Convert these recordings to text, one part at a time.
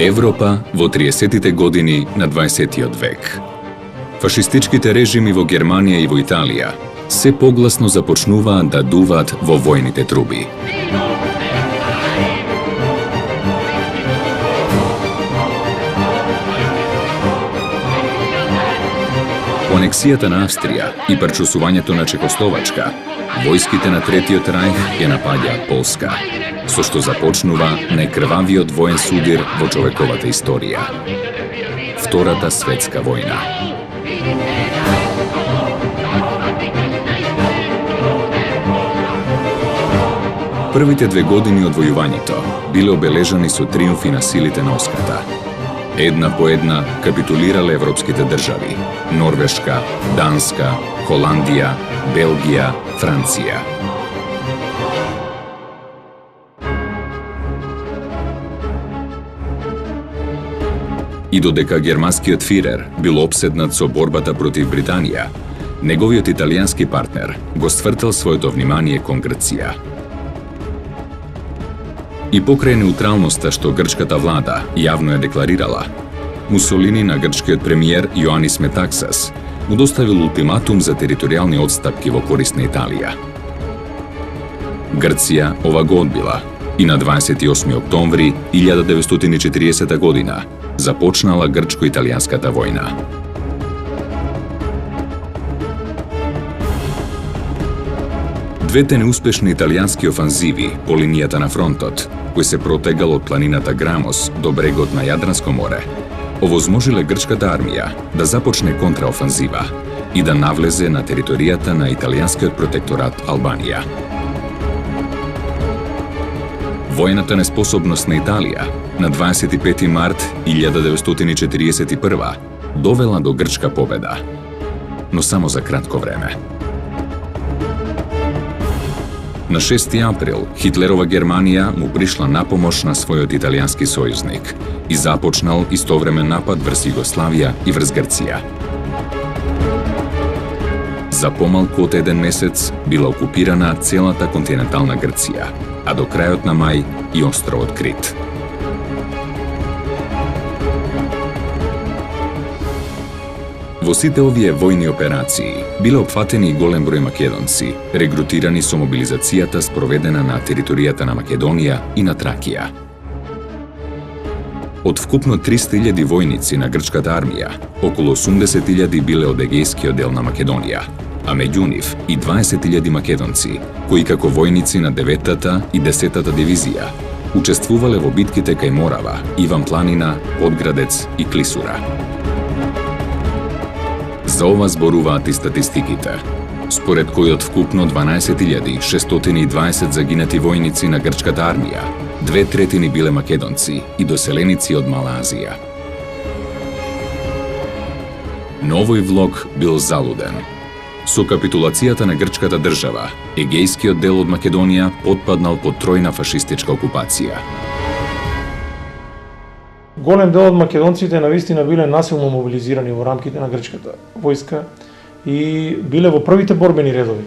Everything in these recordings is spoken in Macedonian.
Европа во 30-тите години на 20-тиот век. Фашистичките режими во Германија и во Италија се погласно започнуваат да дуваат во војните труби. По анексијата на Австрија и пречусувањето на Чехословачка, војските на Третиот рајх ја напаѓаат Полска, со што започнува најкрвавиот воен судир во човековата историја. Втората светска војна. Првите 2 години од војувањето биле обележани со триумфи на силите на оската. Една по една капитулирале европските држави – Норвешка, Данска, Холандија, Белгија, Франција. И додека германскиот фирер бил обседнат со борбата против Британија, неговиот италијански партнер го свртел своето внимание кон Грција. И покрај неутралноста што грчката влада јавно ја декларирала, Мусолини на грчкиот премиер Јоанис Метаксас му доставил ултиматум за територијални отстапки во корист на Италија. Грција ова го одбила и на 28 октомври 1940 година започнала грчко-италијанската војна. Двете неуспешни италијански офанзиви по линијата на фронтот, кој се протегал од планината Грамос до брегот на Јадранско море, овозможиле грчката армија да започне контраофанзива и да навлезе на територијата на италијанскиот протекторат Албанија. Војната неспособност на Италија на 25 март 1941 довела до грчка победа, но само за кратко време. На 6 април Хитлерова Германија му пришла на помош на својот италијански сојузник и започнал истовремен напад врз Југославија и врз Грција. За помалку од 1 месец била окупирана целата континентална Грција, а до крајот на мај и островот Крит. Во сите овие војни операции биле опфатени и голем број македонци, регрутирани со мобилизацијата спроведена на територијата на Македонија и на Тракија. Од вкупно 300.000 војници на грчката армија, околу 80.000 биле од егејскиот дел на Македонија, а меѓу нив и 20.000 македонци, кои како војници на 9-та и 10-та дивизија учествувале во битките кај Морава, Иван Планина, Подградец и Клисура. За ова зборуваат и статистиките, според кои од вкупно 12.620 загинати војници на грчката армија, 2/3 биле македонци и доселеници од Мала Азија. Но овој влог бил залуден. Со капитулацијата на грчката држава, егејскиот дел од Македонија потпаднал под тројна фашистичка окупација. Голем дел од македонците навистина биле насилно мобилизирани во рамките на грчката војска и биле во првите борбени редови.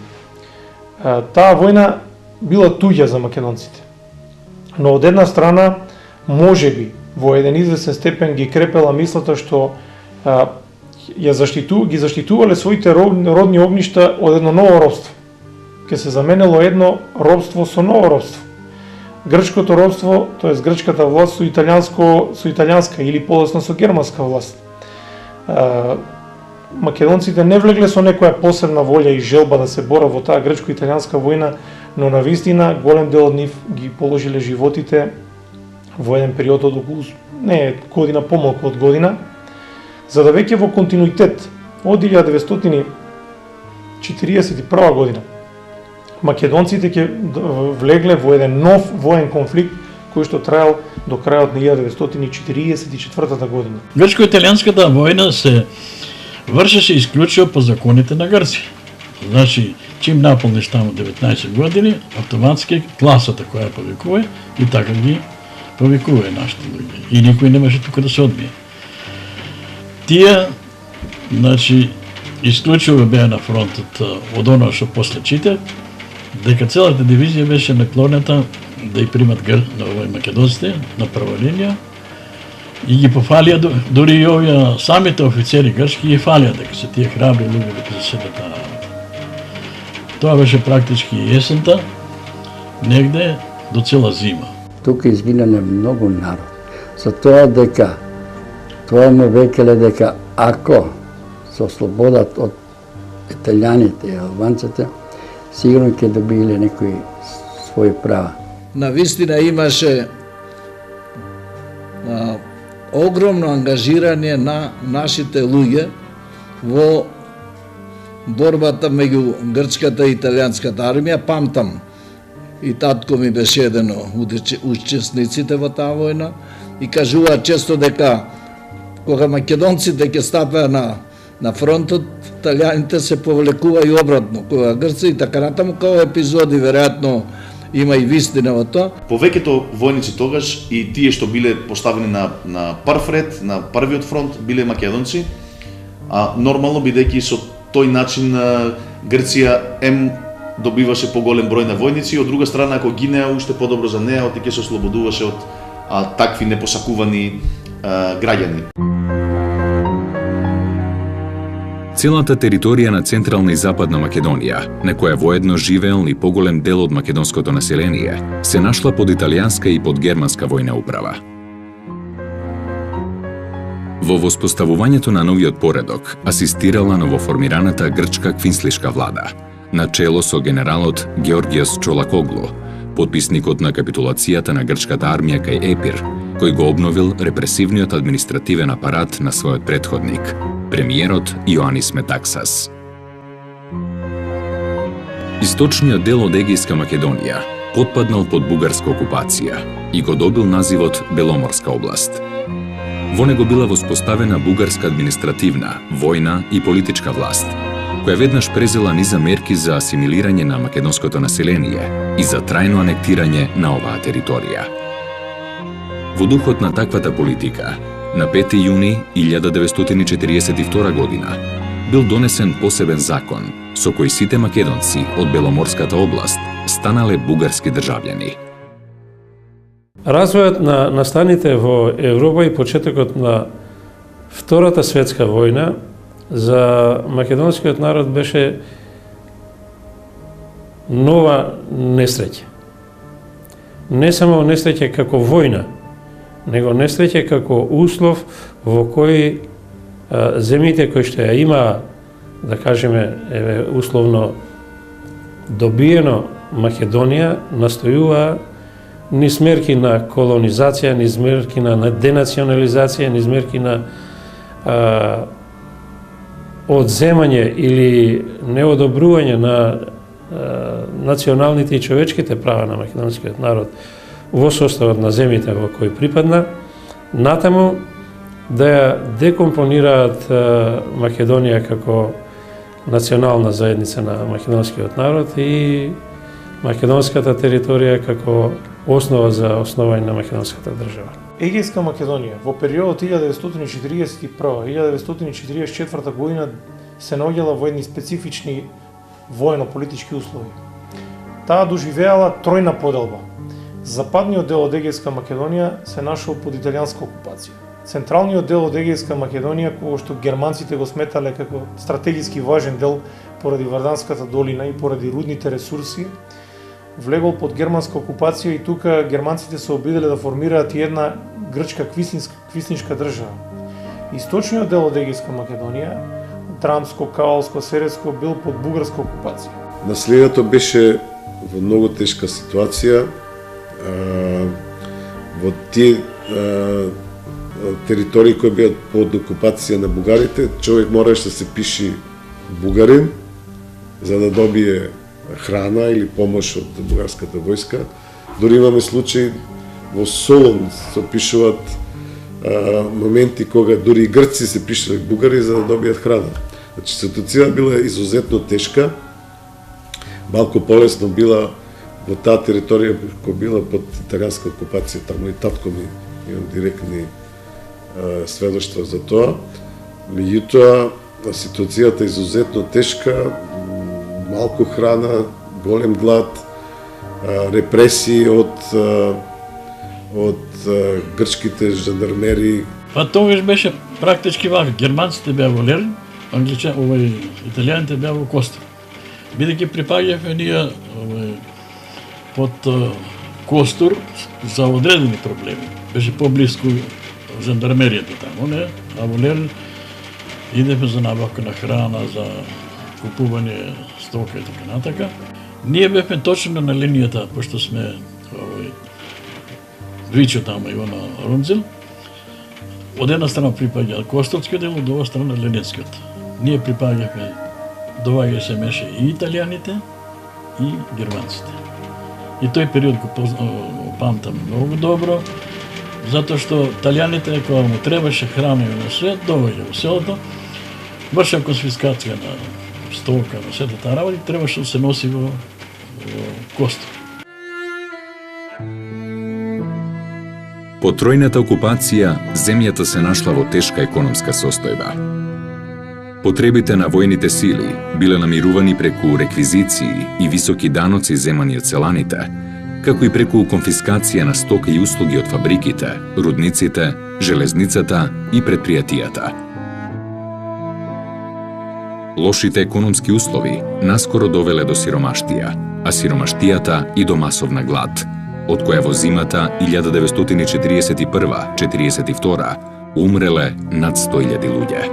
Таа војна била туѓа за македонците. Но од една страна, можеби, во еден известен степен ги крепела мислата што ги заштитувале своите родни огништа од едно ново робство. Ке се заменело едно робство со ново робство. Грчкото робство, тоест грчката власт со италијанска или подоцна со германска власт. Македонците не влегле со некоја посебна волја и желба да се борат во таа грчко-италијанска војна, но навистина голем дел од нив ги положиле животите во еден период од околу година помалку од година, за да веќе во континуитет од 1941 година македонците ќе влегле во еден нов воен конфликт кој што траел до крајот на 1944 година. Грчко-италијанската војна се вршеше исклучиво по законите на Грција. Значи, чим наполниш таму 19 години, автоматски класата која повикува и така ги повикува нашите луѓе. И никој не може тука да се одбие. Тие, значи, исклучиво беа на фронтот од оно што после читав, дека целата дивизија беше наклонета да ја примат македонците на прва линија И ги пофалија, дури и овие самите офицери грчки ги фалија дека се тие храбри луѓе дека се седат таа работа. Тоа беше практички есента, негде до цела зима. Тука изгинале многу народ. За тоа дека тоа му векеле дека ако се ослободат од италијаните и албанците, сигурно ќе добиле некои своји права. Навистина имаше огромно ангажирање на нашите луѓе во борбата меѓу грчката и италијанската армија. Памтам, и татко ми беше еден од учесниците во таа војна и кажува често дека кога македонците ќе стапеа на фронтот, италијаните се повлекува и обратно, кога грци и така натаму, као епизоди, веројатно има и вистина во тоа. Повеќето војници тогаш и тие што биле поставени на прв ред, на првиот фронт, биле македонци, а нормално бидејќи со тој начин Грција добиваше поголем број на војници, од друга страна ако гинеа уште подобро за неа, оти ќе се ослободуваше од такви непосакувани граѓани. Целата територија на Централна и Западна Македонија, на која воедно живеел и поголем дел од македонското население, се нашла под италијанска и под германска војна управа. Во воспоставувањето на новиот поредок асистирала новоформираната грчка квинслишка влада, на чело со генералот Георгиос Чолакоглу, подписникот на капитулацијата на грчката армија кај Епир, кој го обновил репресивниот административен апарат на својот претходник, премиерот Иоанис Метаксас. Источниот дел од Егејска Македонија потпаднал под бугарска окупација и го добил називот Беломорска област. Во него била воспоставена бугарска административна, војна и политичка власт, која веднаш презела низа мерки за асимилирање на македонското население и за трајно анектирање на оваа територија. Во духот на таквата политика, на 5 јуни 1942 година бил донесен посебен закон со кој сите македонци од Беломорската област станале бугарски државјани. Развојот на настаните во Европа и почетокот на Втората светска војна за македонскиот народ беше нова несреќа. Не само несреќа како војна, него несреќа како услов во кој земјите кои што ја има, да кажеме, условно добиено Македонија, настојува низ мерки на колонизација, низ мерки на денационализација, низ мерки на одземање или неодобрување на националните и човечките права на македонскиот народ во составот на земјите во кои припадна, натаму да ја декомпонираат Македонија како национална заедница на македонскиот народ и македонската територија како основа за основање на македонската држава. Егејска Македонија во периодот 1941-1944 година се наоѓала во едни специфични војно-политички услови. Таа доживеала тројна поделба. Западниот дел од Егејска Македонија се нашол под италијанска окупација. Централниот дел од Егејска Македонија, кој што германците го сметале како стратегиски важен дел поради Варданската долина и поради рудните ресурси, влегол под германска окупација и тука германците се обиделе да формираат и една грчка квиснишка држава. Источниот дел од Егејска Македонија, Драмско, Каолско, Серецко, бил под бугарска окупација. Населението беше во многу тешка ситуација. Во тие територии кои беа под окупација на бугарите, човек мораше да се пиши бугарин за да добие храна или помош од бугарската војска. Дори имаме случаи во Солун се пишуваат моменти кога дури и грци се пишале бугари за да добијат храна. Значи ситуацијата била изузетно тешка. Малку полесно била во таа територија која била под италијанска окупација, таму и татко ми имам директни сведоштва за тоа. Меѓутоа ситуацијата е изузетно тешка, малку храна, голем глад, репресии од од грчките жандармери. Па тогаш беше практички вака. Германците беа во Лерн, италијаните беа во Костур. Бидејќи припаѓавме ние под Костур за одредени проблеми. Беше поблиску жандармеријата таму, не? А во Лерн идевме за набавка на храна, за купување стока и така натака. Ние бевме точно на линијата, пошто сме Вичо таму и на Рунзел. Од една страна припаѓа Костурскиот дел, од друга страна Ленинскиот. Ние припаѓавме, доваѓа се меше и италијаните и германците. И тој период го памтам многу добро, затоа што италијаните кога му требаше храна и на свет, доваѓа во селото, врша конфискација на стока, на сета таа работа, требаше да се носи во Костур. По тројната окупација, земјата се нашла во тешка економска состојба. Потребите на војните сили биле намирувани преку реквизиции и високи даноци земани од селаните, како и преку конфискација на стока и услуги од фабриките, рудниците, железницата и предпријатијата. Лошите економски услови наскоро довеле до сиромаштија, а сиромаштијата и до масовна глад, од која во зимата 1941-42 умреле над 100.000 луѓе.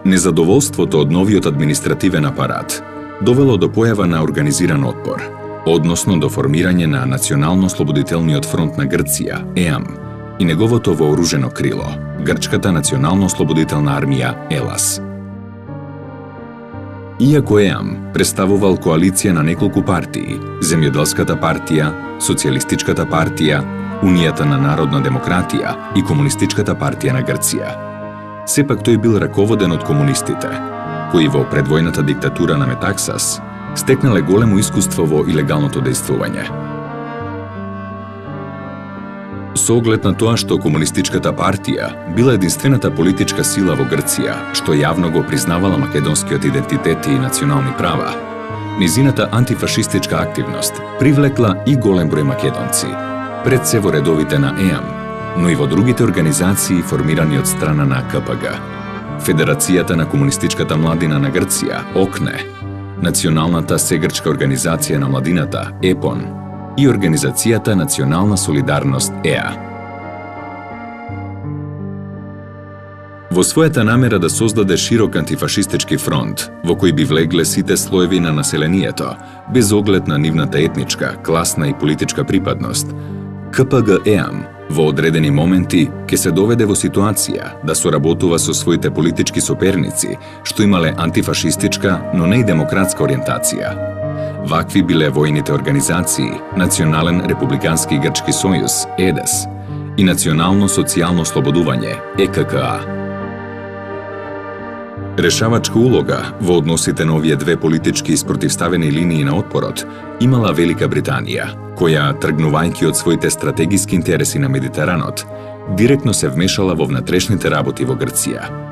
Незадоволството од новиот административен апарат довело до појава на организиран отпор, односно до формирање на Национално-слободителниот фронт на Грција, ЕАМ, и неговото вооружено крило, Грчката национално-слободителна армија, ЕЛАС. Иако ЕАМ представувал коалиција на неколку партии, Земјоделската партија, Социјалистичката партија, Унијата на народна демократија и Комунистичката партија на Грција, сепак тој бил раководен од комунистите, кои во предвојната диктатура на Метаксас стекнале големо искуство во илегалното дејствување. Со оглед на тоа што Комунистичката партија била единствената политичка сила во Грција што јавно го признавала македонскиот идентитет и национални права, низината антифашистичка активност привлекла и голем број македонци, пред се во редовите на ЕАМ, но и во другите организации формирани од страна на КПГ, Федерацијата на комунистичката младина на Грција, ОКНЕ, Националната сегрчка организација на младината, ЕПОН, и Организацијата Национална солидарност ЕА. Во својата намера да создаде широк антифашистички фронт, во кој би влегле сите слоеви на населението, без оглед на нивната етничка, класна и политичка припадност, КПГ-ЕАМ во одредени моменти ќе се доведе во ситуација да соработува со своите политички соперници, што имале антифашистичка, но не и демократска ориентација. Вакви биле војните организации Национален републикански грчки сојуз, ЕДЕС, и Национално социјално слободување, ЕККА. Решавачка улога во односите на овие две политички испротивставени линии на отпорот имала Велика Британија, која, тргнувајќи од своите стратегиски интереси на Медитеранот, директно се вмешала во внатрешните работи во Грција.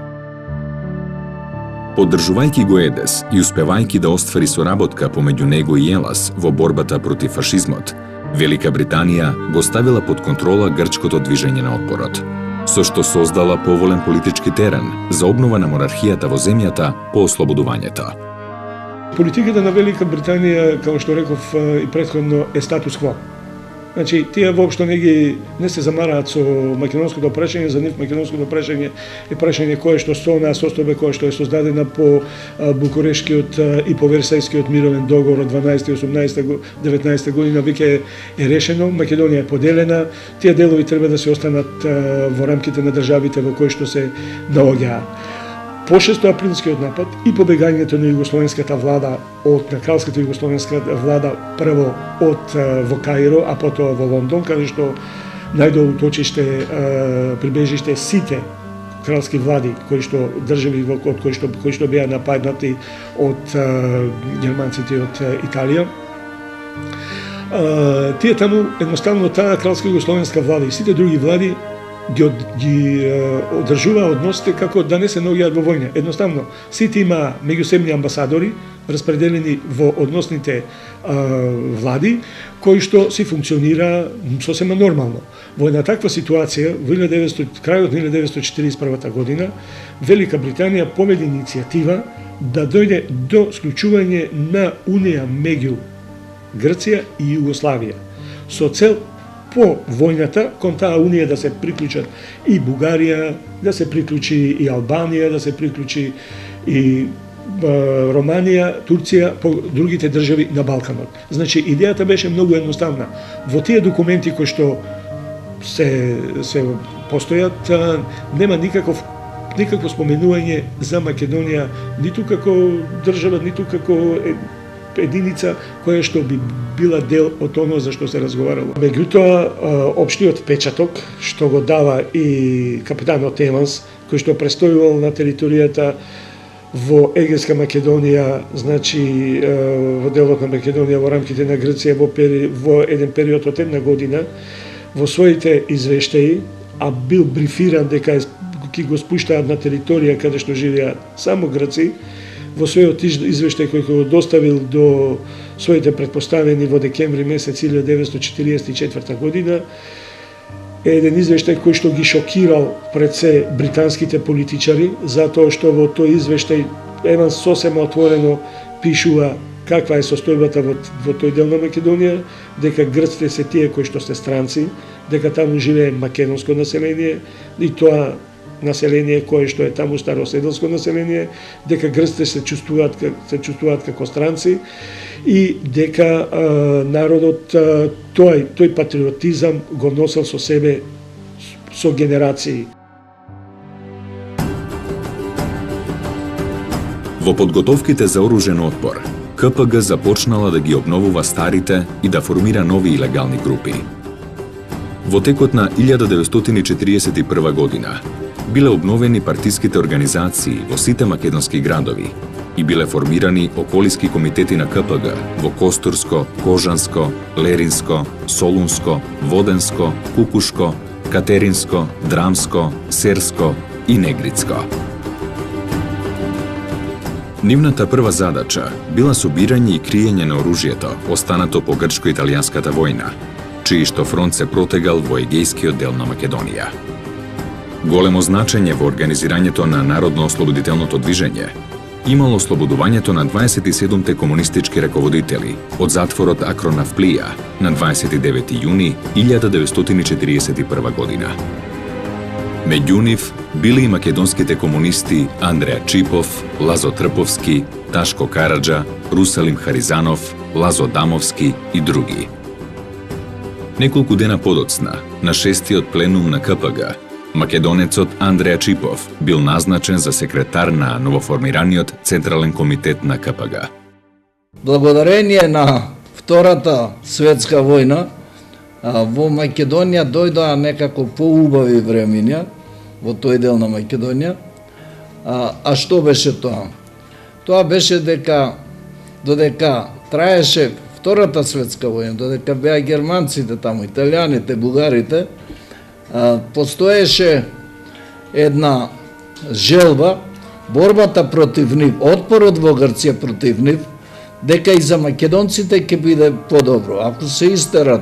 Поддржувајќи го ЕДЕС и успевајќи да оствари соработка помеѓу него и ЕЛАС во борбата против фашизмот, Велика Британија го ставила под контрола грчкото движење на отпорот, со што создала поволен политички терен за обнова на монархијата во земјата по ослободувањето. Политиката на Велика Британија, како што реков и претходно, е статус кво. Значи, тие воопшто не се замараат со македонското прашање, за нив македонското прашање е прашање кое што со на состојба која што е создадена по Букурешкиот и по Версајскиот мировен договор од 12, 18, 19 година веќе е решено, Македонија е поделена, тие делови треба да се останат во рамките на државите во кои што се наоѓаат. По 6 априлскиот напад и побегањето на југословенската влада на кралската југословенска влада прво во Каиро, а потоа во Лондон, каде што најдо уточиште прибежиште сите кралски влади кои што држави од кои што беа нападнати од германците и од Италија. Тие таму едноставно таа кралска југословенска влада и сите други влади ги одржува односите како да не се наоѓаат во војна. Едноставно, сите има меѓусебни амбасадори, распределени во односните влади, кои што си функционира сосема нормално. Во една таква ситуација, во крајот 1941 година, Велика Британија поведе иницијатива да дојде до склучување на унија меѓу Грција и Југославија, со цел по војната кон таа унија да се приклучат и Бугарија, да се приклучи и Албанија, да се приклучи и Романија, Турција, по другите држави на Балканот. Значи, идејата беше многу едноставна. Во тие документи кои што се постојат, нема никакво споменување за Македонија, ниту како држава, ниту како единица која што би била дел од оно за што се разговарало. Меѓутоа, општиот печаток што го дава и капитанот Еванс, кој што престојувал на територијата во Егејска Македонија, значи во делот на Македонија во рамките на Грција во еден период од една година, во своите извештаи, а бил брифиран дека ќе го спуштаат на територија каде што живеат само грци, во својот извештај кој го доставил до своите претпоставени во декември месец 1944 година, еден извештај кој што ги шокирал пред се британските политичари, затоа што во тој извештај Еванс сосема отворено пишува каква е состојбата во тој дел на Македонија, дека грците се тие кои што се странци, дека таму живее македонско население и тоа население кое што е таму староседелско население, дека грците се чувствуваат како странци и дека народот тој патриотизам го носел со себе со генерации. Во подготовките за оружен отпор, КПГ започнала да ги обновува старите и да формира нови илегални групи. Во текот на 1941 година биле обновени партиските организации во сите македонски градови и биле формирани околиски комитети на КПГ во Костурско, Кожанско, Леринско, Солунско, Воденско, Кукушко, Катеринско, Драмско, Серско и Негрицко. Нивната прва задача била собирање и криење на оружјето останато по грчко-италијанската војна, чиј што фронт се протегал во егејскиот дел на Македонија. Големо значење во организирањето на народно-ослободителното движење имало ослободувањето на 27-те комунистички раководители од затворот Акронавплија на 29 јуни 1941 година. Меѓу нив били и македонските комунисти Андреја Чипов, Лазо Трповски, Ташко Караджа, Русалим Харизанов, Лазо Дамовски и други. Неколку дена подоцна, на 6-тиот пленум на КПГ, македонецот Андреја Чипов бил назначен за секретар на новоформираниот Централен комитет на КПГ. Благодарение на Втората светска војна, во Македонија дојдоа некако поубави времиња во тој дел на Македонија. А што беше тоа? Тоа беше дека додека траеше Втората светска војна, додека беа германците таму, италијаните, бугарите, постоеше една желба, борбата против нив, отпорот во Грција против нив, дека и за македонците ќе биде подобро. Ако се истерат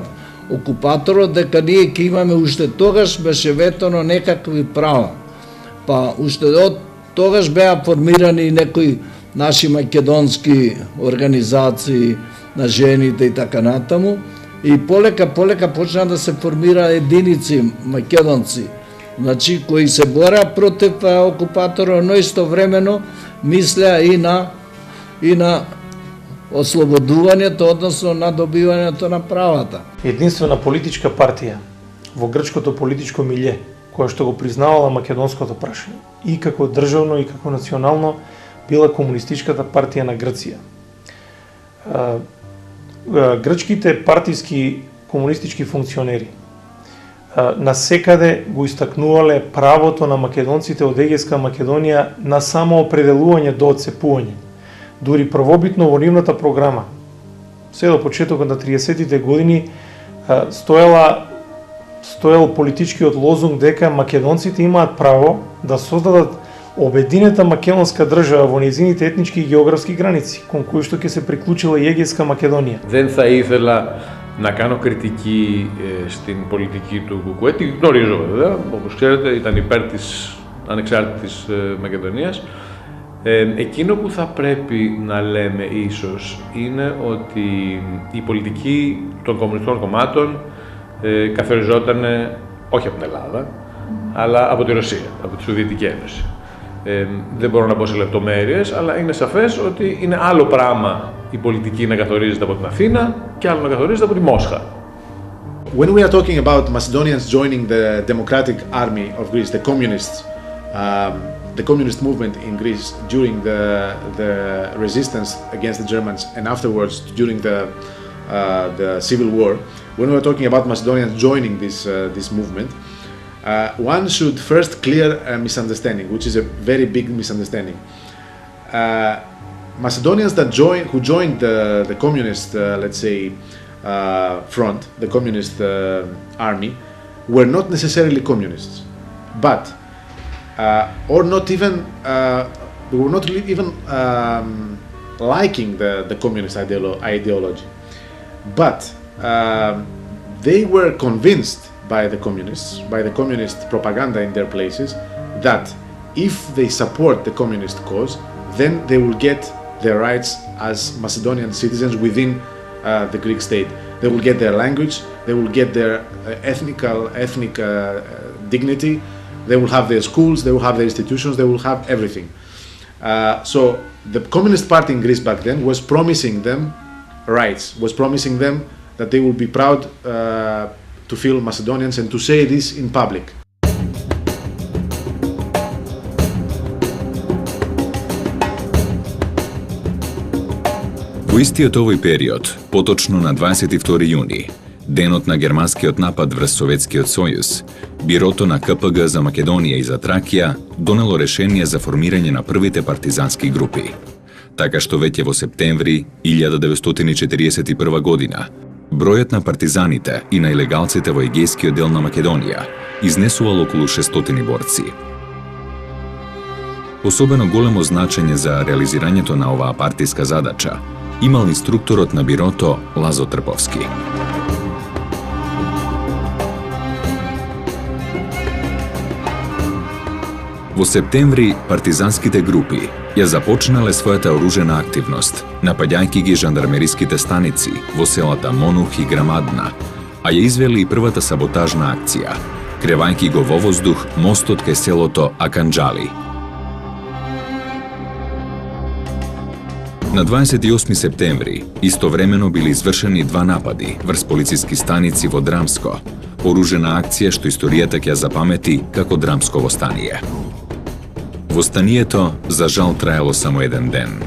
окупаторот, дека ние ќе имаме уште тогаш беше ветено некакви права. Па уште од тогаш беа формирани некои наши македонски организации на жените и така натаму. И полека почна да се формира единици македонци, значи кои се бора против окупаторот, но истовремено мислеа и на ослободувањето, односно на добивањето на правата. Единствена политичка партија во грчкото политичко милје, која што го признавала македонското прашање, и како државно и како национално, била Комунистичката партија на Грција. Грчките партиски комунистички функционери насекаде го истакнувале правото на македонците од Егејска Македонија на самоопределување до отцепување. Дури првобитно во нивната програма, се до почетокот на 30-тите години, стоела стоел политичкиот лозунг дека македонците имаат право да создадат обединета македонска држава во нејзините етнички и географски граници, кон кои што ќе се приклучила и Егејска Македонија. Δεν θα ήθελα να κάνω κριτική στην πολιτική του Κουκουέ, τη γνωρίζω βέβαια, όπως ξέρετε ήταν υπέρ της ανεξάρτητης Μακεδονίας. Εκείνο που θα πρέπει να λέμε ίσως είναι ότι η πολιτική των κομμουνιστικών κομμάτων καθοριζόταν όχι από την Ελλάδα, αλλά από τη Ρωσία, από τη Σοβιετική Ένωση. Δεν μπορώ να πω σε λεπτομέρειες, αλλά είναι σαφές ότι είναι άλλο πράγμα η πολιτική να καθορίζεται από την Αθήνα και άλλο να καθορίζεται από τη Μόσχα. When we are talking about Macedonians joining the Democratic Army of Greece, the communist movement in Greece during the resistance against the Germans and afterwards during the civil war, when we are talking about Macedonians joining this movement, one should first clear a misunderstanding, which is a very big misunderstanding. Macedonians who joined the communist, let's say, front, the communist army, were not necessarily communists, but or not even they were not even liking the communist ideology, but they were convinced by the communist propaganda in their places, that if they support the communist cause, then they will get their rights as Macedonian citizens within the Greek state. They will get their language, they will get their ethnic dignity, they will have their schools, they will have their institutions, they will have everything. So the Communist Party in Greece back then was promising them rights, was promising them that they will be proud to feel Macedonians and to say this in public. Во истиот овој период, поточно на 22 јуни, денот на германскиот напад врз Советскиот сојуз, Бирото на КПГ за Македонија и за Тракија донело решение за формирање на првите партизански групи. Така што веќе во септември 1941 година, бројот на партизаните и на илегалците во егејскиот дел на Македонија изнесувал околу 600 борци. Особено големо значење за реализирањето на оваа партиска задача имал инструкторот на Бирото Лазо Трповски. Во септември партизанските групи ја започнале својата оружена активност, напаѓајќи ги жандармериските станици во селата Монух и Грамадна, а ја извели и првата саботажна акција, кревајќи го во воздух мостот кај селото Аканџали. На 28 септември истовремено били извршени два напади врз полициски станици во Драмско, оружена акција што историјата ќе ја запамети како Драмско востание. Востанието, за жал, траело само еден ден.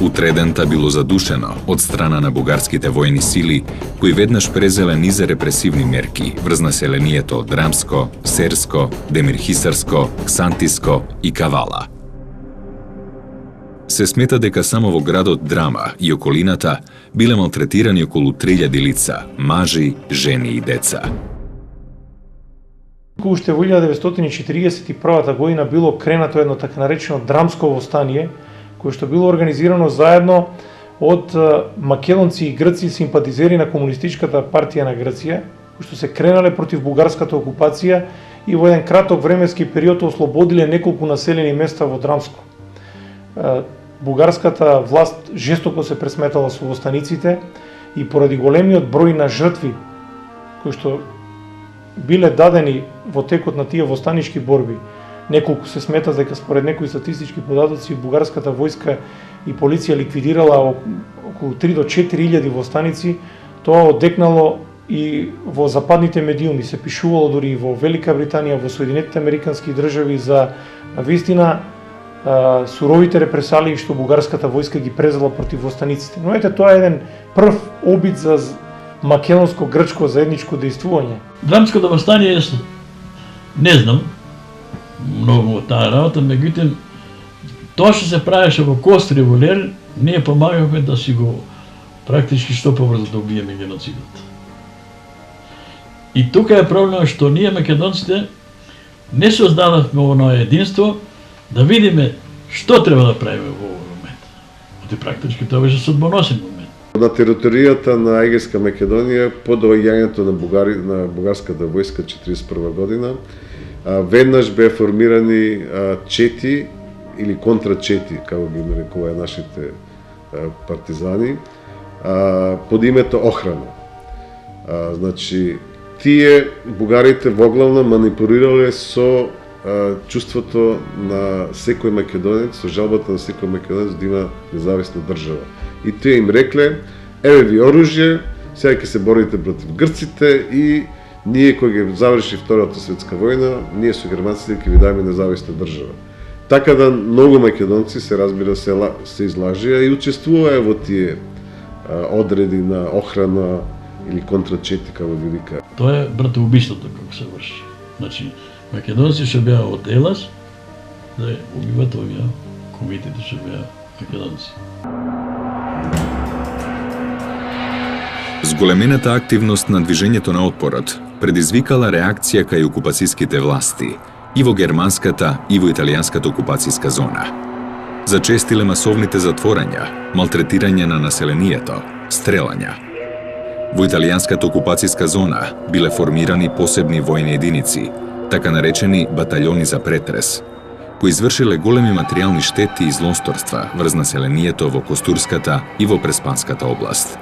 Утредента било задушено од страна на бугарските војни сили, кои веднаш презеле низа репресивни мерки врз населението од Драмско, Серско, Демирхисарско, Ксантиско и Кавала. Се смета дека само во градот Драма и околината биле малтретирани околу 3000 лица, мажи, жени и деца. Уште во 1941 година било кренато едно така наречено Драмско востание, кое што било организирано заедно од македонци и грци симпатизери на Комунистичката партија на Грција, кои што се кренале против бугарската окупација и во еден краток временски период ослободиле неколку населени места во Драмско. Бугарската власт жестоко се пресметала со востаниците и поради големиот број на жртви кои што биле дадени во текот на тие востанички борби, неколку се смета дека според некои статистички податоци бугарската војска и полиција ликвидирала околу 3 до 4000 востаници, тоа одекнало и во западните медиуми, се пишувало дури и во Велика Британија, во Соединетите Американски држави за навистина суровите репресалии што бугарската војска ги презела против востаниците. Но ете, тоа е еден прв обид за македонско-грчко заедничко дејствување. Драмското востание, не знам многу од таа работа, меѓутоа тоа што се правеше во Кост револер, ние помагавме да си го практички што побрзо да убиеме геноцидот. И тука е проблем што ние македонците не создадавме оно единство да видиме што треба да правиме во овој момент. Оти практички тоа беше судбоносен момент. На територијата на Егејска Македонија по доаѓањето на бугарската војска 1941 година веднаш беа формирани чети или контрачети, како ги нарекуваат нашите партизани, под името Охрана. Значи, тие бугарите воглавно манипулирале со чувството на секој македонец, со жалбата на секој македонец да има независна држава. И тие им рекле, еве ви оружје, сега ќе се борите против грците и ние кој ги заврши Втората светска војна, ние со германците ќе ви дадеме независна држава. Така да многу македонци се разбира се излажија и учествуваа во тие одреди на охрана или контрачети, како ви вика. Тоа е братоубиството како се врши. Значи, македонци што беа од Елас, да убиват овие комитети што беа македонци. Зголемената активност на движењето на отпорот предизвикала реакција кај окупацијските власти и во германската и во италијанската окупацијска зона. Зачестиле масовните затворања, малтретирање на населението, стрелања. Во италијанската окупацијска зона биле формирани посебни војни единици, така наречени батальони за претрес, кои извршиле големи материјални штети и злосторства врз населението во Костурската и во Преспанската област.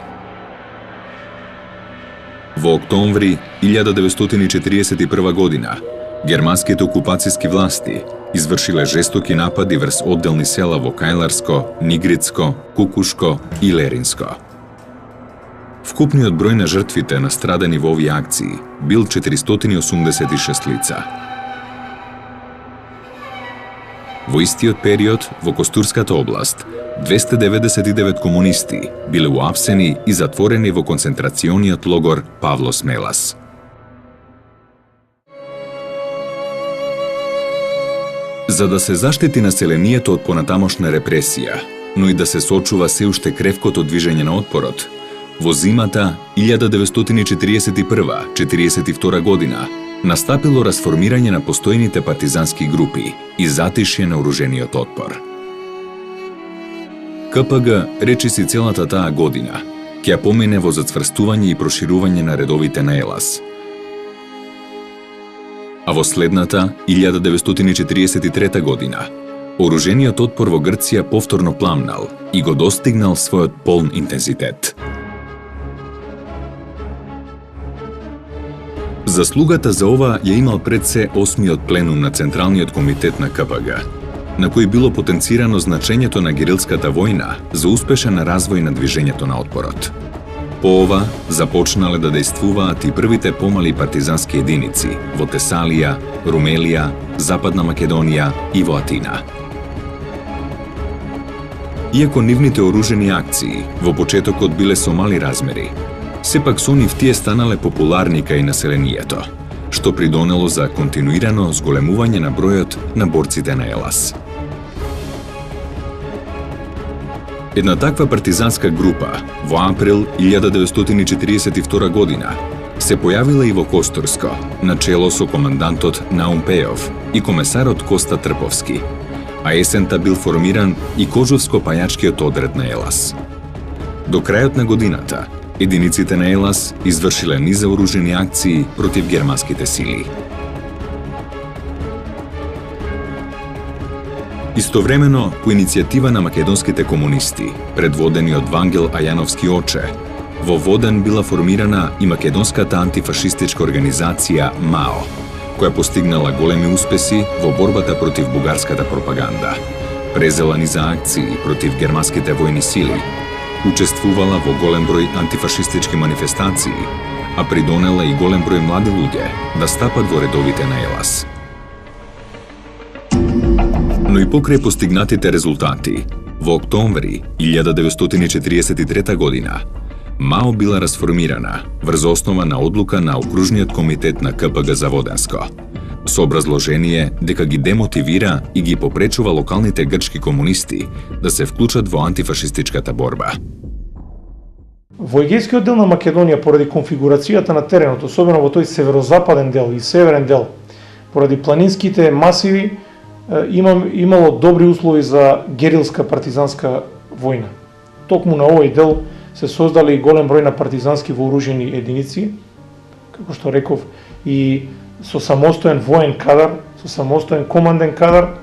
Во октомври 1941 година германските окупацијски власти извршиле жестоки напади врз одделни села во Кајларско, Нигрицко, Кукушко и Леринско. Вкупниот број на жртвите настрадани во овие акции бил 486 лица. Во истиот период, во Костурската област, 299 комунисти биле уапсени и затворени во концентрацијниот логор Павло Смелас. За да се заштити населението од понатамошна репресија, но и да се сочува се уште кревкото движење на отпорот, во зимата 1941-42 година настапило расформирање на постојните партизански групи и затишје на оружениот отпор. КПГ речиси целата таа година ќе ја помине во зацврстување и проширување на редовите на Елас. А во следната, 1943 година, оружениот отпор во Грција повторно пламнал и го достигнал својот полн интензитет. Заслугата за ова ја имал пред се 8-миот пленум на Централниот комитет на КПГ, на кој било потенцирано значењето на герилската војна за успешен развој на движењето на отпорот. По ова, започнале да дејствуваат и првите помали партизански единици во Тесалија, Румелија, Западна Македонија и во Атина. Иако нивните оружени акции во почетокот биле со мали размери, сепак со нив тие станале популарни кај населението, што придонело за континуирано зголемување на бројот на борците на Елас. Една таква партизанска група во април 1942 година се појавила и во Костурско, начело со командантот Наум Пејов и комесарот Коста Трповски, а есента бил формиран и Кожовско-пајачкиот одред на Елас. До крајот на годината, единиците на Елас извршиле низ оружени акции против германските сили. Истовремено, по иницијатива на македонските комунисти, предводени од Вангел Ајановски Оче, во Воден била формирана и македонската антифашистичка организација МАО, која постигнала големи успеси во борбата против бугарската пропаганда, презела низа акции против германските војни сили, учествувала во голем број антифашистички манифестации, а придонела и голем број млади луѓе да стапат во редовите на Елас. Но и покрај постигнатите резултати, во октомври 1943 година, МАО била расформирана врз основа на одлука на Окружниот комитет на КПГ за Воденско, со образложение дека ги демотивира и ги попречува локалните грчки комунисти да се вклучат во антифашистичката борба. Во Егејскиот дел на Македонија, поради конфигурацијата на теренот, особено во тој северозападен дел и северен дел, поради планинските масиви, имало добри услови за герилска партизанска војна. Токму на овој дел се создали и голем број на партизански вооружени единици, како што реков, и со самостоен воен кадар, со самостоен команден кадар.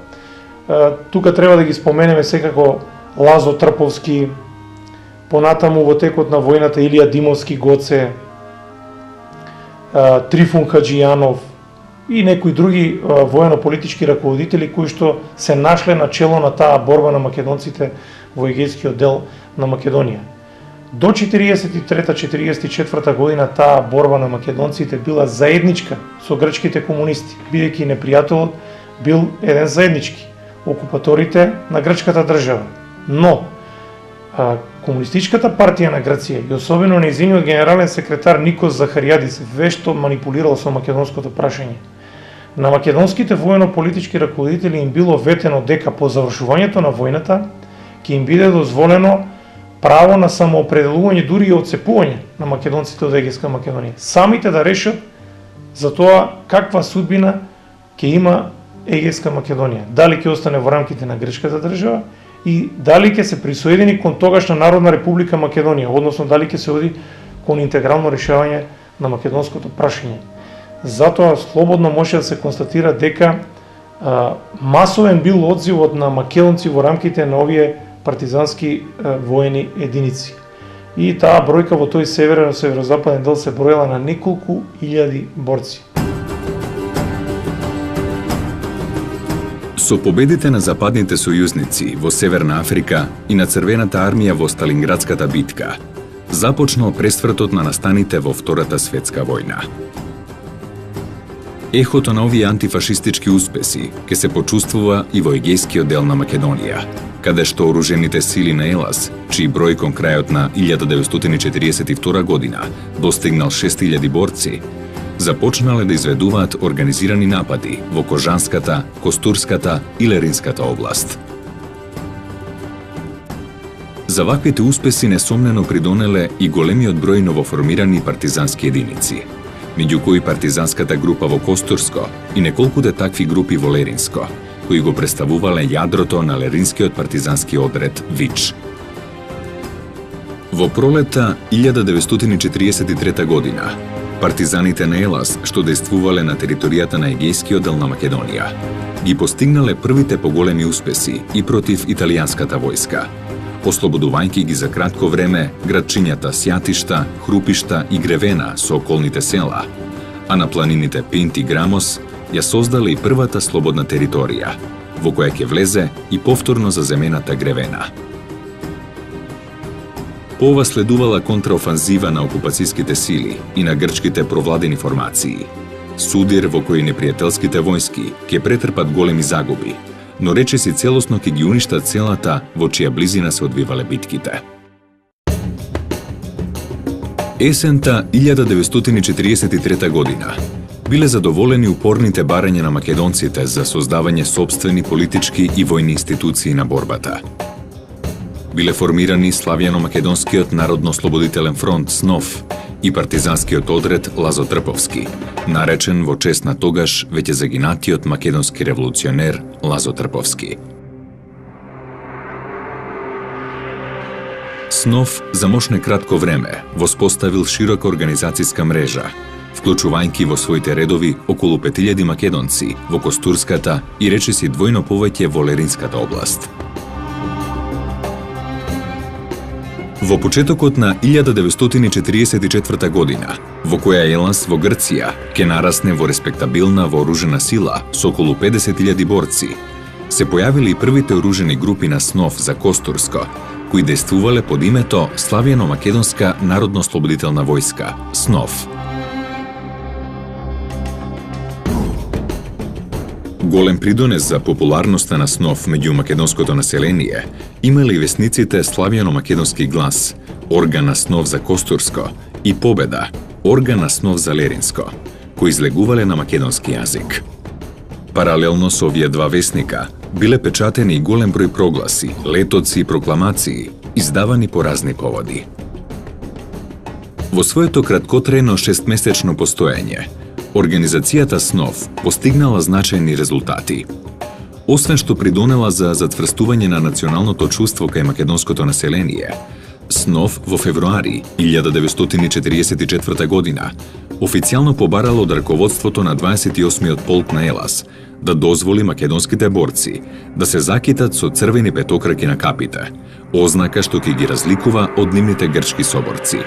Тука треба да ги споменеме секако Лазо Трповски, понатаму во текот на војната Илија Димовски Гоце, Трифун Хаджијанов и некои други воено-политички раководители кои што се нашле на чело на таа борба на македонците во Егејскиот дел на Македонија. До 43-44 година таа борба на македонците била заедничка со грчките комунисти, бидејќи непријателот бил еден заеднички, окупаторите на грчката држава. Но Комунистичката партија на Грција и особено нејзиниот генерален секретар Никос Захаријадис вешто манипулирал со македонското прашање. На македонските воено-политички раководители им било ветено дека по завршувањето на војната ќе им биде дозволено право на самоопределување, дури и отцепување на македонците од Егејска Македонија. Самите да решат за тоа каква судбина ќе има Егејска Македонија. Дали ќе остане во рамките на грчката држава и дали ќе се присоедини кон тогашна Народна република Македонија, односно дали ќе се оди кон интегрално решавање на македонското прашање. Затоа слободно може да се констатира дека масовен бил одзивот на македонци во рамките на овие партизански воени единици. И таа бројка во тој северозападен дел се броела на неколку илјади борци. Со победите на западните сојузници во Северна Африка и на Црвената армија во Сталинградската битка, започнал пресвртот на настаните во Втората светска војна. Ехото на овие антифашистички успеси ќе се почувствува и во Егејскиот дел на Македонија, каде што оружените сили на ЕЛАС, чиј број кон крајот на 1942 година достигнал 6000 борци, започнале да изведуваат организирани напади во Кожанската, Костурската и Леринската област. За ваквите успеси несомнено придонеле и големиот број новоформирани партизански единици, меѓу кои партизанската група во Костурско и неколкуте такви групи во Леринско, кои го представувале јадрото на Леринскиот партизански одред ВИЧ. Во пролета 1943 година, партизаните на ЕЛАС, што действувале на територијата на Егејскиот дел на Македонија, ги постигнале првите поголеми успеси и против италијанската војска, ослободувајќи ги за кратко време градчињата Сјатишта, Хрупишта и Гревена со околните села, а на планините Пинт и Грамос ја создале и првата слободна територија, во која ќе влезе и повторно заземената Гревена. По ова следувала контраофанзива на окупацијските сили и на грчките провладени формации. Судир во кој непријателските војски ќе претрпат големи загуби, но речиси целосно ќе ги уништат селата во чија близина се одвивале битките. Есента 1943 година биле задоволени упорните барања на македонците за создавање сопствени политички и војни институции на борбата. Биле формирани Славјано-македонскиот народно-слободителен фронт СНОФ и партизанскиот одред Лазо Трповски, наречен во чест на тогаш веќе загинатиот македонски револуционер Лазо Трповски. СНОФ за мошне кратко време воспоставил широка организацијска мрежа, вклучувајќи во своите редови околу 5000 македонци во Костурската и речиси двојно повеќе во Леринската област. Во почетокот на 1944 година, во која ЕЛАС во Грција ќе нарасне во респектабилна вооружена сила со околу 50.000 борци, се појавили и првите оружени групи на СНОФ за Костурско, кои действувале под името Славјано-македонска народно-слободителна војска, СНОФ. Голем придонес за популарноста на СНОФ меѓу македонското население имале и весниците Славјано-македонски глас, орган на СНОФ за Костурско и Победа, орган на СНОФ за Леринско, кои излегувале на македонски јазик. Паралелно со овие два весника биле печатени и голем број прогласи, летоци и прокламации, издавани по разни поводи. Во своето краткотрајно 6-месечно постоење, организацијата СНОВ постигнала значајни резултати. Освен што придонела за затврстување на националното чувство кај македонското население, СНОВ во февруари 1944 година официјално побарала од раководството на 28-миот полк на Елас да дозволи македонските борци да се закитат со црвени петокраки на капите, ознака што ќе ги разликува од нивните грчки соборци.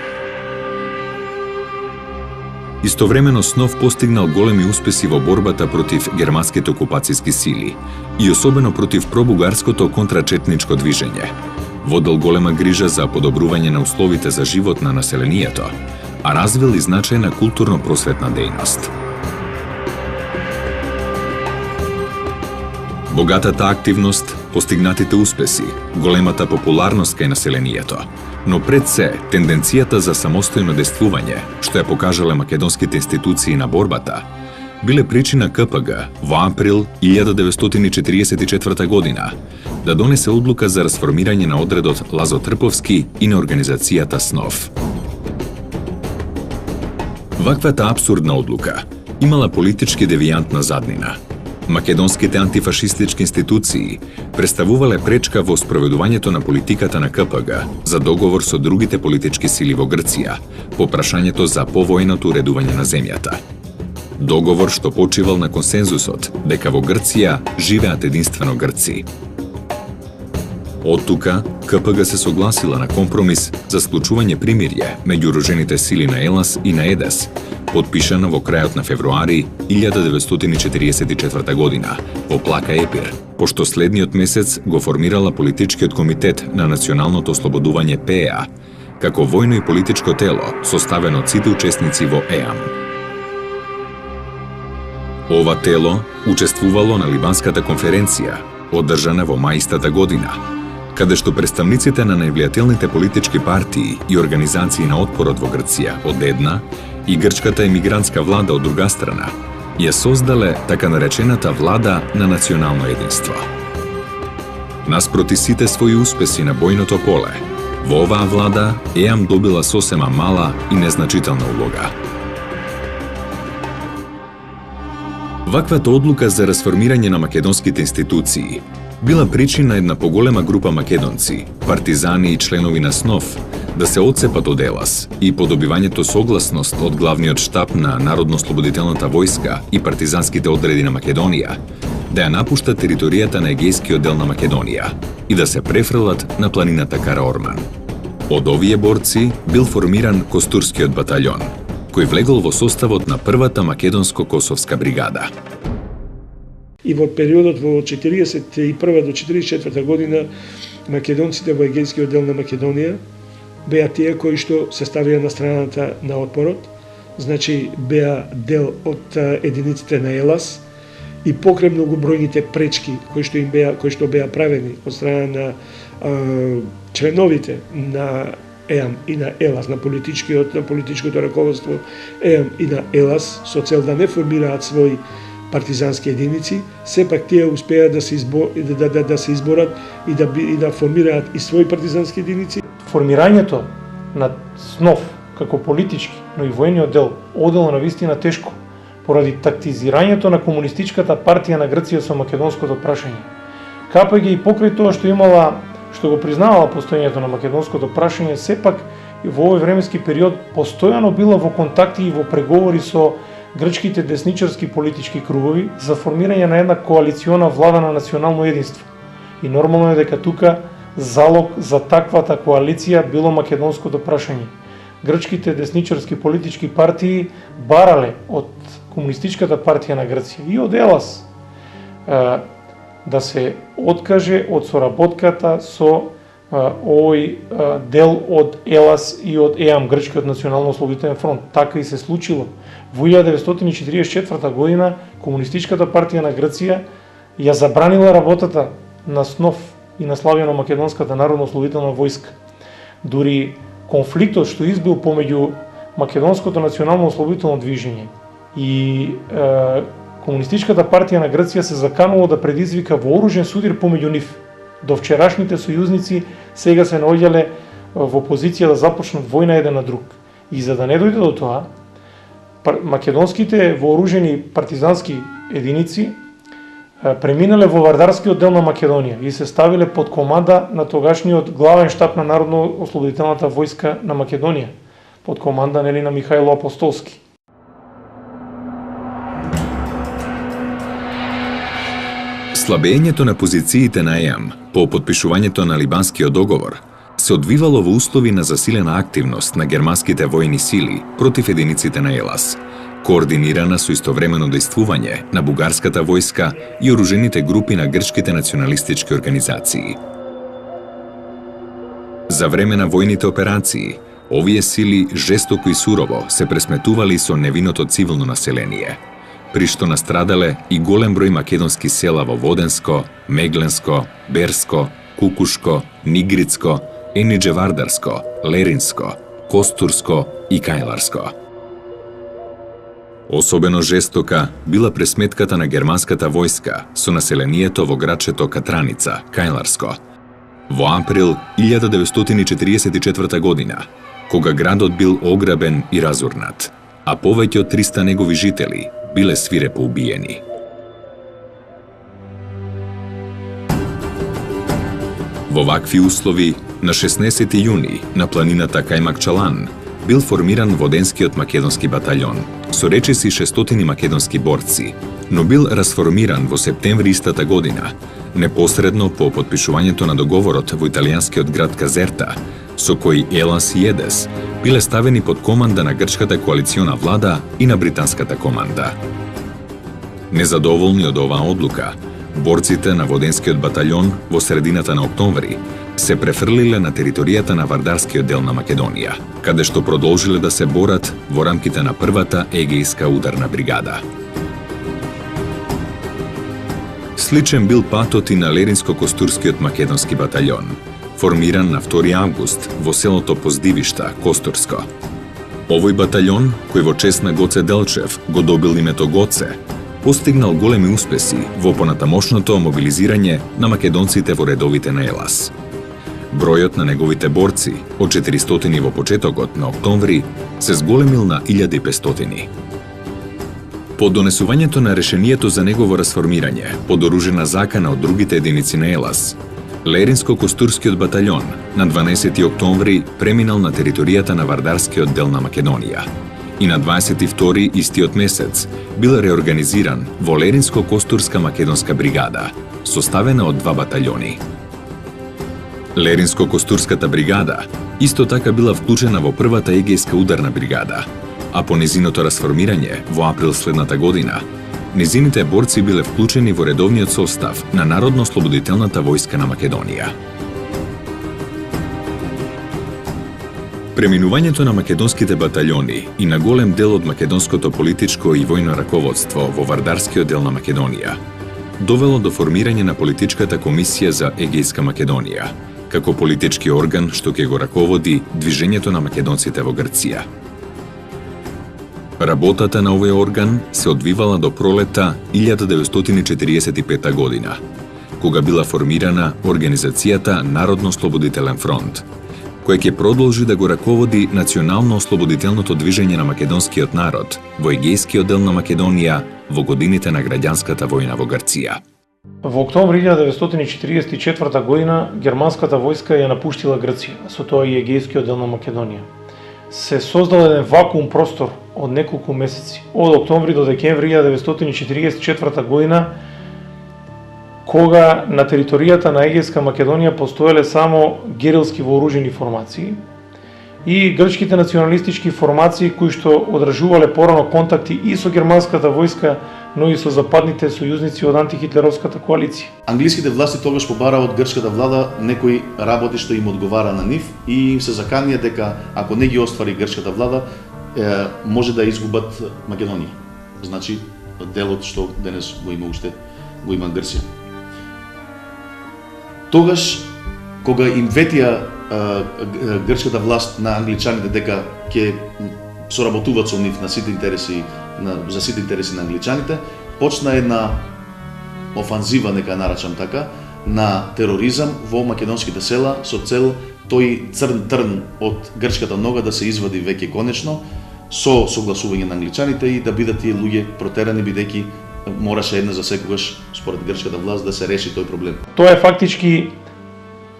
Истовремено СНОВ постигнал големи успеси во борбата против германските окупацијски сили и особено против пробугарското контрачетничко движење. Водел голема грижа за подобрување на условите за живот на населението, а развил и значајна културно-просветна дејност. Богатата активност, постигнатите успеси, големата популарност кај населението, но пред се тенденцијата за самостојно действување, што ја покажале македонските институции на борбата, биле причина КПГ во април 1944 година да донесе одлука за расформирање на одредот Лазо Трповски и на организацијата СНОВ. Ваквата апсурдна одлука имала политички девијантна заднина. Македонските антифашистички институции представувале пречка во спроведувањето на политиката на КПГ за договор со другите политички сили во Грција по прашањето за повојното уредување на земјата. Договор што почивал на консензусот дека во Грција живеат единствено грци. Од тука, КПГ се согласила на компромис за склучување примирје меѓу оружените сили на Елас и на ЕДЕС, подпишано во крајот на февруари 1944 година во Плака Епир, пошто следниот месец го формирала политичкиот комитет на националното ослободување ПЕА, како војно и политичко тело составено од сите учесници во ЕАМ. Ова тело учествувало на Либанската конференција, одржана во мај истата година, каде што представниците на највлијателните политички партии и организации на отпорот во Грција од една и грчката емигрантска влада од друга страна, ја создале така наречената влада на национално единство. Наспроти сите своји успеси на бојното поле, во оваа влада ЕАМ добила сосема мала и незначителна улога. Ваквата одлука за расформирање на македонските институции била причина една поголема група македонци, партизани и членови на СНОВ да се одцепат од Елас и по добивањето согласност од главниот штаб на Народно-слободителната војска и партизанските одреди на Македонија да ја напуштат територијата на егејскиот дел на Македонија и да се префрлат на планината Караорман. Од овие борци бил формиран Костурскиот батаљон, кој влегол во составот на првата македонско-косовска бригада. И во периодот во 1941 до 1944 година македонците во егејскиот дел на Македонија беа тие кои што се ставија на страната на отпорот, значи беа дел од единиците на Елас и покрај многобројните пречки кои што беа правени од страна на членовите на ЕАМ и на Елас, на политичкото раководство ЕАМ и на Елас, со цел да не формираат своји партизански единици, сепак тие успеа да се изборат и да формираат и своји партизански единици. Формирањето на СНОВ како политички, но и војниот дел одело на вистина тешко поради тактизирањето на комунистичката партија на Грција со македонското прашање. КПГ и покрај тоа што го признавала постоењето на македонското прашање, сепак и во овој временски период постојано била во контакти и во преговори со грчките десничарски политички кругови за формирање на една коалициона влада на национално единство. И нормално е дека тука залог за таквата коалиција било македонското прашање. Грчките десничарски политички партии барале од комунистичката партија на Грција и од Елас да се откаже од соработката со овој дел од Елас и од ЕАМ, Грчкиот национално-ослободителен фронт. Така и се случило. Во 1944 година Комунистичката партија на Грција ја забранила работата на СНОВ и на Славјано-македонската народно-ослободителна војска. Дури конфликтот што избил помеѓу Македонското национално-ослободително движење и Комунистичката партија на Грција се заканувало да предизвика вооружен судир помеѓу нив. До вчерашните сојузници сега се наоѓале во позиција да започнат војна еден на друг. И за да не дојде до тоа, македонските вооружени партизански единици преминале во Вардарскиот дел на Македонија и се ставиле под команда на тогашниот главен штаб на Народно-ослободителната војска на Македонија, под команда на Михајло Апостолски. Слабењето на позициите на ЕАМ по подпишувањето на Либанскиот договор се одвивало во услови на засилена активност на германските војни сили против единиците на ЕЛАС, координирана со истовремено дејствување на бугарската војска и оружените групи на грчките националистички организации. За време на војните операции, овие сили жестоко и сурово се пресметували со невиното цивилно население, при што настрадале и голем број македонски села во Воденско, Мегленско, Берско, Кукушко, Нигрицко, Енидже-Вардарско, Леринско, Костурско и Кајларско. Особено жестока била пресметката на германската војска со населението во градчето Катраница, Кајларско, во април 1944 година, кога градот бил ограбен и разурнат, а повеќе од 300 негови жители биле свирепо убиени. Во вакви услови, на 16 јуни на планината Кајмакчалан бил формиран Воденскиот македонски батаљон со речиси 600 македонски борци, но бил расформиран во септември истата година, непосредно по подпишувањето на договорот во италијанскиот град Казерта, со кој ЕЛАС и ЕДЕС биле ставени под команда на грчката коалициона влада и на британската команда. Незадоволни од оваа одлука, борците на Воденскиот батаљон во средината на октомври се префрлиле на територијата на Вардарскиот дел на Македонија, каде што продолжиле да се борат во рамките на првата егејска ударна бригада. Сличен бил патот и на Леринско-Костурскиот македонски батаљон, формиран на 2 август во селото Поздивишта, Костурско. Овој батаљон, кој во чест на Гоце Делчев го добил името Гоце, постигнал големи успеси во понатамошното мобилизирање на македонците во редовите на ЕЛАС. Бројот на неговите борци од 400 во почетокот на октомври се зголемил на 1500. По донесувањето на решението за негово расформирање под оружена закана од другите единици на ЕЛАС, Леринско-Костурскиот батаљон на 12 октомври преминал на територијата на Вардарскиот дел на Македонија и на 22 истиот месец бил реорганизиран во Леринско-Костурска македонска бригада, составена од 2 батаљони. Леринско-Костурската бригада исто така била вклучена во првата егејска ударна бригада, а по незиното расформирање во април следната година, незините борци биле вклучени во редовниот состав на Народно-ослободителната војска на Македонија. Преминувањето на македонските батаљони и на голем дел од македонското политичко и војно раководство во Вардарскиот дел на Македонија довело до формирање на политичката комисија за Егејска Македонија, како политички орган што ќе го раководи движењето на македонците во Грција. Работата на овој орган се одвивала до пролета 1945 година, кога била формирана организацијата Народно-ослободителен фронт, кој ќе продолжи да го раководи национално-ослободителното движење на македонскиот народ во Егејскиот дел на Македонија во годините на граѓанската војна во Грција. Во октомври 1944 година германската војска ја напуштила Грција, со тоа и Егејскиот дел на Македонија. Се создал еден вакуум простор од неколку месеци, од октомври до декември 1944 година, кога на територијата на Егејска Македонија постоеле само герилски вооружени формации и грчките националистички формации кои што одржувале порано контакти и со германската војска, но и со западните сојузници од антихитлеровската коалиција. Англиските власти тогаш побараа од грчката влада некои работи што им одговара на нив и им се заканија дека ако не ги оствари грчката влада, може да изгубат Македонија. Значи делот што денес го има Грција. Тогаш кога им ветија грчката власт на англичаните дека ќе соработуваат со нив за сите интереси на англичаните, почна една офанзива, нека нарачам така, на тероризам во македонските села со цел тој црн трн од грчката нога да се извади веќе конечно со согласување на англичаните и да бидат тие луѓе протерани, бидејќи мораше една за секогаш според грчката власт да се реши тој проблем. Тоа е фактички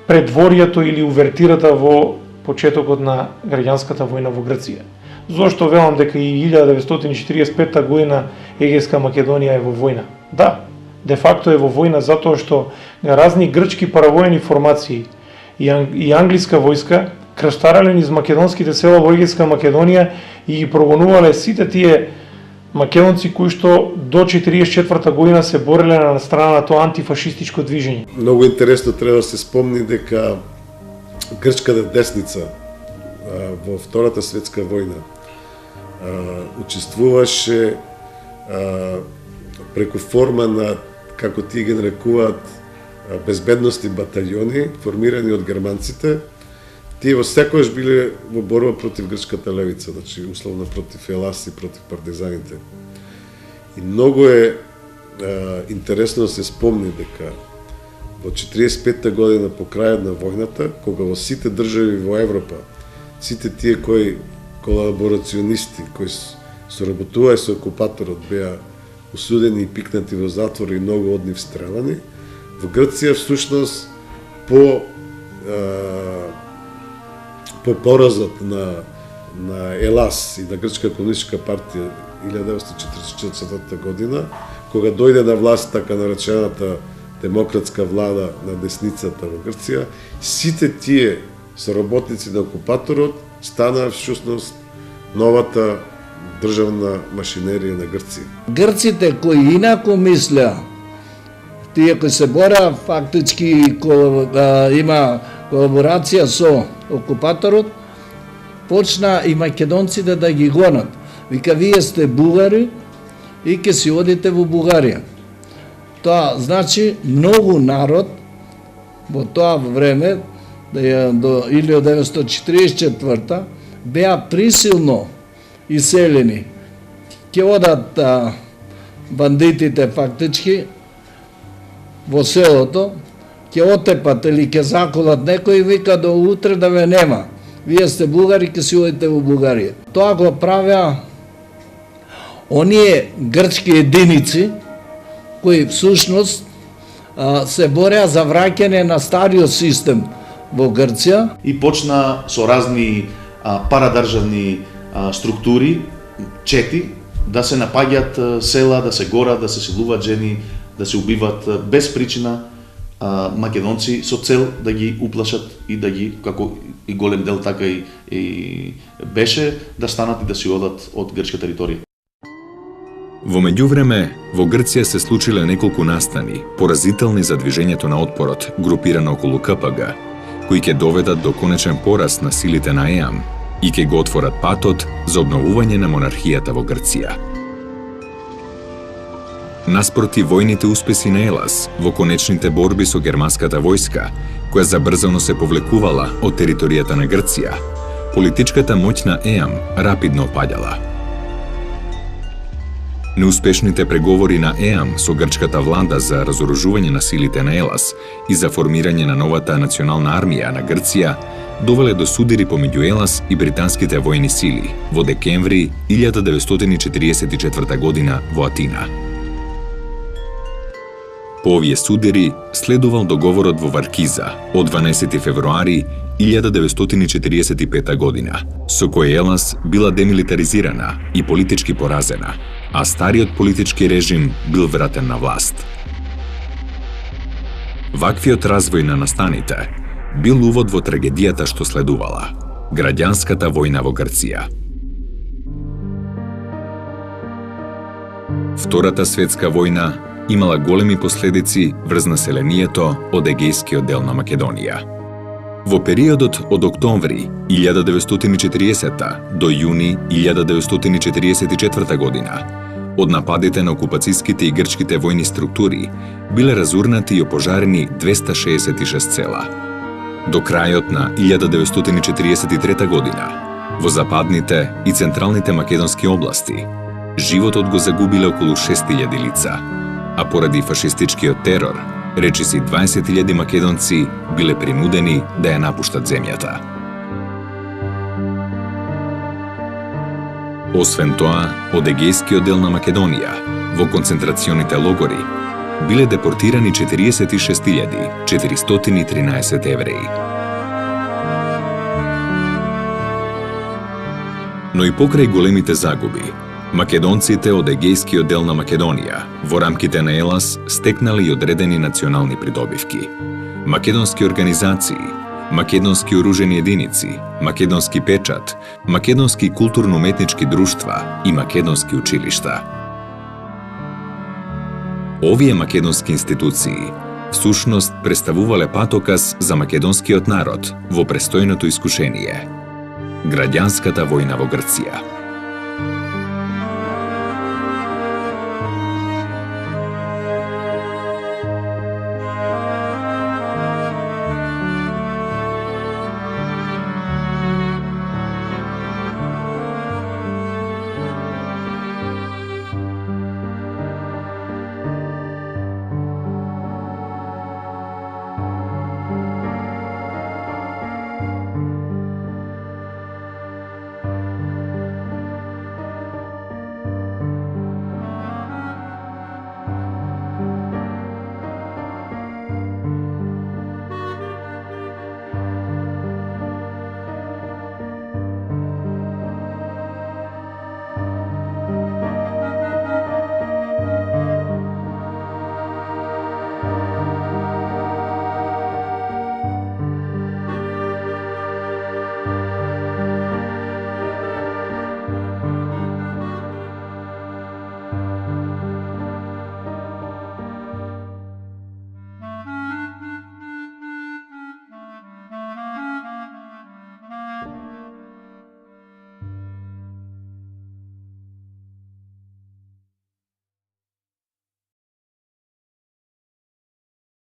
предворието или увертирата во почетокот на граѓанската војна во Грција. Зошто велам дека и 1945 година Егејска Македонија е во војна? Да, де факто е во војна затоа што разни грчки паравојни формации и англиска војска крстарале низ македонските села во Егејска Македонија и ги прогонувале сите тие македонци кои што до 1944 година се бореле на страна на тоа антифашистичко движење. Многу интересно треба да се спомни дека грчката десница во Втората светска војна учествуваше преку форма на, како тие ги нарекуваат, безбедности баталјони, формирани од германците. Тие во секојаш биле во борба против грчката левица, значи условно против Елас и против партизаните. И многу е интересно да се спомни дека во 45-та година по крајот на војната, кога во сите држави во Европа, сите тие кои колаборационисти, кои соработуваа со окупаторот, беа осудени и пикнати во затвор и многу од нив стрелани, во Грција всушност по поразот на Елас и на Грчка комунистичка партија 1944 година, кога дојде на власт така наречената демократска влада на десницата во Грција, сите тие соработници на окупаторот станаа всушност новата државна машинерија на Грција. Грците кои инако мислеа, тие кои се бореа фактички има колаборација со окупаторот, почна и македонците да ги гонат. Вика, вие сте бугари и ќе си одите во Бугарија. Тоа значи многу народ во тоа време, до 1944 беа присилно иселени. Ќе одат бандитите фактички во селото, ќе отепат или ќе заколат некој и вика до утре да ве нема. Вие сте бугари, ќе си одите во Бугарија. Тоа го правеа оние грчки единици кои всушност се бореа за враќање на стариот систем во Грција. И почна со разни парадржавни структури, чети, да се напаѓаат села, да се горат, да се силуваат жени, да се убиваат без причина македонци со цел да ги уплашат и да ги, како и голем дел така и беше, да станат и да си одат од грчка територија. Во меѓувреме, во Грција се случиле неколку настани, поразителни за движењето на отпорот, групирано околу КПГ, кои ќе доведат до конечен пораст на силите на ЕАМ и ќе го отворат патот за обновување на монархијата во Грција. Наспроти војните успеси на Елас во конечните борби со германската војска, која забрзано се повлекувала од територијата на Грција, политичката моќ на ЕАМ рапидно опаѓала. Неуспешните преговори на ЕАМ со грчката влада за разоружување на силите на Елас и за формирање на новата национална армија на Грција довеле до судири помеѓу Елас и британските војни сили во декември 1944 година во Атина. По овие судири следувал договорот во Варкиза од 12 февруари 1945 година, со кој Елас била демилитаризирана и политички поразена, а стариот политички режим бил вратен на власт. Ваквиот развој на настаните бил увод во трагедијата што следувала – граѓанската војна во Грција. Втората светска војна имала големи последици врз населението од егејскиот дел на Македонија. Во периодот од октомври 1940 до јуни 1944 година, од нападите на окупацијските и грчките војни структури биле разурнати и опожарени 266 села. До крајот на 1943 година, во западните и централните македонски области, животот го загубиле околу 6000 лица, а поради фашистичкиот терор, речиси 20.000 македонци биле принудени да ја напуштат земјата. Освен тоа, од Егејскиот дел на Македонија, во концентрационите логори, биле депортирани 46.413 евреи. Но и покрај големите загуби, македонците од Егејскиот дел на Македонија во рамките на ЕЛАС стекнале и одредени национални придобивки. Македонски организации, македонски оружени единици, македонски печат, македонски културно-уметнички друштва и македонски училишта. Овие македонски институции всушност представувале патоказ за македонскиот народ во престојното искушение – граѓанската војна во Грција.